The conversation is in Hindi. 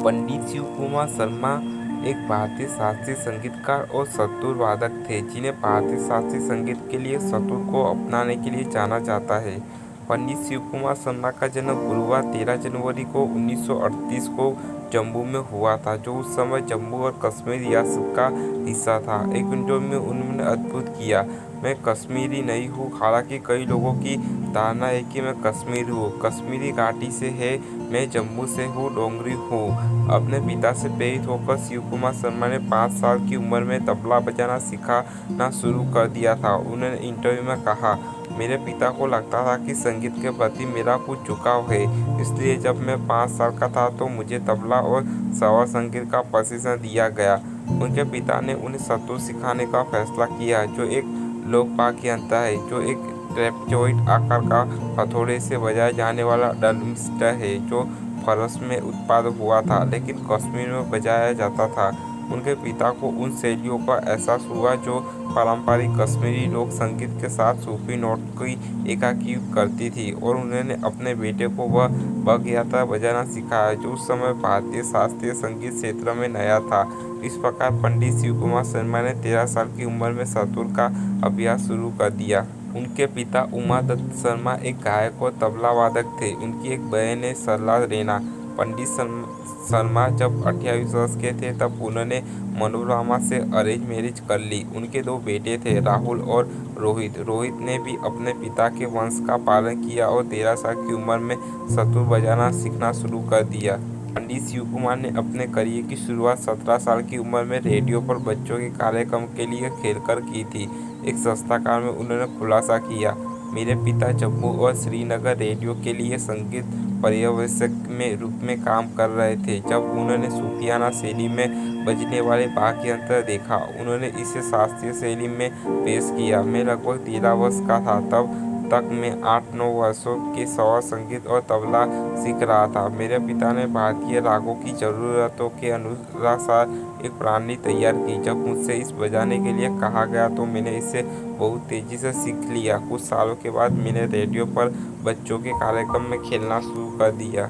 पंडित शिव कुमार शर्मा एक भारतीय शास्त्रीय संगीतकार और संतूर वादक थे, जिन्हें भारतीय शास्त्रीय संगीत के लिए संतूर को अपनाने के लिए जाना जाता है। पंडित शिव कुमार शर्मा का जन्म गुरुवार 13 जनवरी को 1938 को जम्मू में हुआ था, जो उस समय जम्मू और कश्मीर रियासत का हिस्सा था। एक इंटरव्यू में उन्होंने अद्भुत किया, मैं कश्मीरी नहीं हूँ। हालांकि कई लोगों की धारणा है कि मैं कश्मीरी हूँ, कश्मीरी घाटी से है, मैं जम्मू से हूँ, डोगरी हूँ। अपने पिता से प्रेरित होकर शिव कुमार शर्मा ने 5 साल की उम्र में तबला बजाना सिखाना शुरू कर दिया था। उन्होंने इंटरव्यू में कहा, मेरे पिता को लगता था कि संगीत के प्रति मेरा कुछ झुकाव है, इसलिए जब मैं 5 साल का था तो मुझे तबला और स्वर संगीत का प्रशिक्षण दिया गया। उनके पिता ने उन्हें संतूर सिखाने का फैसला किया, जो एक लोक वाद्य यंत्र है, जो एक ट्रेपेजॉइड आकार का हथौड़े से बजाया जाने वाला ड्रमस्टिक है, जो फारस में उत्पादन हुआ था लेकिन कश्मीर में बजाया जाता था। उनके पिता को उन शैलियों का एहसास हुआ जो पारंपरिक कश्मीरी लोक संगीत के साथ सूफी नोट की एकाकी करती थी, और उन्होंने अपने बेटे को वह वाद्ययंत्र बजाना सिखाया जो उस समय भारतीय शास्त्रीय संगीत क्षेत्र में नया था। इस प्रकार पंडित शिव कुमार शर्मा ने 13 साल की उम्र में संतूर का अभ्यास शुरू कर दिया। उनके पिता उमा दत्त शर्मा एक गायक और तबला वादक थे। उनकी एक बहन है सरला रैना। पंडित शर्मा जब 28 वर्ष के थे तब उन्होंने मनोरमा से अरेंज मैरिज कर ली। उनके 2 बेटे थे, राहुल और रोहित। रोहित ने भी अपने पिता के वंश का पालन किया और 13 साल की उम्र में संतूर बजाना सीखना शुरू कर दिया। पंडित शिव कुमार ने अपने करियर की शुरुआत 17 साल की उम्र में रेडियो पर बच्चों के कार्यक्रम के लिए खेलकर की थी। एक साक्षात्कार में उन्होंने खुलासा किया, मेरे पिता जम्मू और श्रीनगर रेडियो के लिए संगीत पर्यवेक्षक में रूप में काम कर रहे थे। जब उन्होंने सूफियाना शैली में बजने वाले वाद्य यंत्र देखा, उन्होंने इसे शास्त्रीय शैली में पेश किया। मैं लगभग 13 वर्ष का था, तब तक मैं 8-9 वर्षों के स्वर संगीत और तबला सीख रहा था। मेरे पिता ने भारतीय रागों की ज़रूरतों के अनुसार एक प्रणाली तैयार की। जब मुझसे इस बजाने के लिए कहा गया तो मैंने इसे बहुत तेज़ी से सीख लिया। कुछ सालों के बाद मैंने रेडियो पर बच्चों के कार्यक्रम में खेलना शुरू कर दिया।